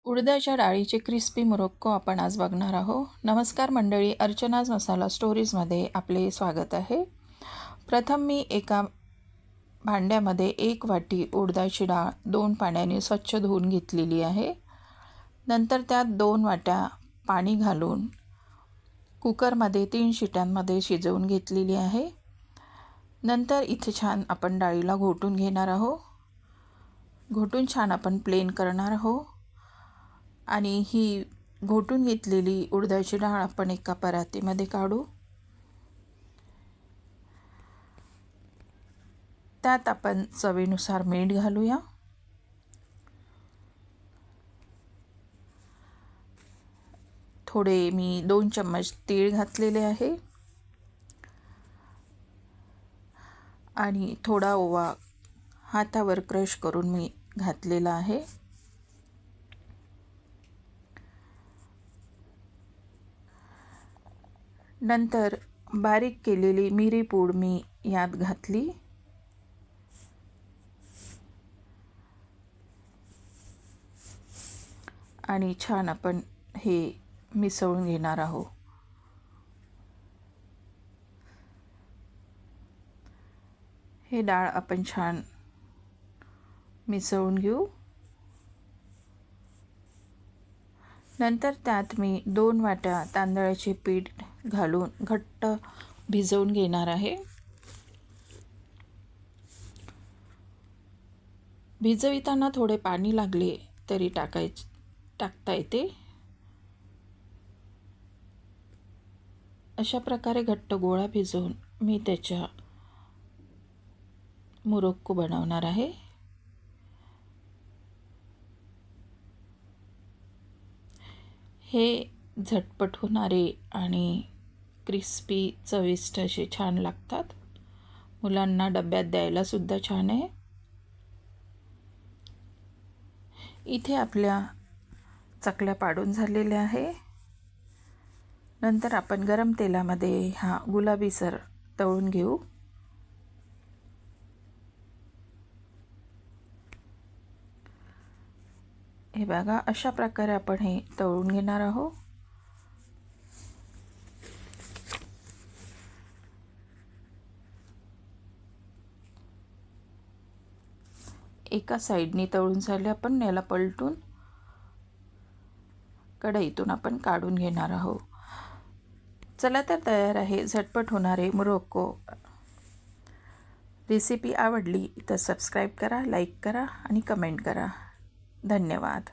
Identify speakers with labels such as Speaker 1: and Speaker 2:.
Speaker 1: उडदाच्या डाळीचे क्रिस्पी मुरक्को आपण आज बघणार आहोत. नमस्कार मंडळी, अर्चनाज मसाला स्टोरीजमध्ये आपले स्वागत आहे. प्रथम मी एका भांड्यामध्ये 1 वाटी उडदाची डाळ 2 पाण्याने स्वच्छ धुवून घेतलेली आहे. नंतर त्यात 2 वाट्या पाणी घालून कुकरमध्ये 3 शिट्यांमध्ये शिजवून घेतलेली आहे. नंतर इथे छान आपण डाळीला घोटून घेणार आहोत. घोटून छान आपण प्लेन करणार आहोत. आणि ही घोटून घेतलेली उडदाची डाळ आपण एका परातीमध्ये काढू. त्यात आपण चवीनुसार मीठ घालूया. थोडे मी 2 चम्मच तीळ घातलेले आहे आणि थोडा ओवा हातावर क्रश करून मी घातलेला आहे. नंतर बारीक केलेली मिरी पूड मी यात घातली आणि छान आपण हे मिसळून घेणार आहोत. हे डाळ आपण छान मिसळून घेऊ. नंतर त्यात मी 2 वाट्या तांदळाचे पीठ घालून घट्ट भिजवून घेणार आहे. भिजविताना थोडे पाणी लागले तरी टाकता येते. अशा प्रकारे घट्ट गोळा भिजवून मी त्याच्या मुरक्को बनवणार आहे. हे झटपट होणारे आणि क्रिस्पी चविष्ट असे छान लागतात. मुलांना डब्यात द्यायला सुद्धा छान आहे. इथे आपल्या चकल्या पाडून झालेल्या आहे. नंतर आपण गरम तेलामध्ये हा गुलाबीसर तळून घेऊ. हे बघा, अशा प्रकारे आपण हे तळून घेणार आहोत. एका साईडने तळून झाले आपण याला पलटून कढईतून आपण काढून घेणार आहोत. चला तर तयार आहे झटपट होणारे मुरक्को. रेसिपी आवडली तर सबस्क्राईब करा, लाईक करा आणि कमेंट करा. धन्यवाद.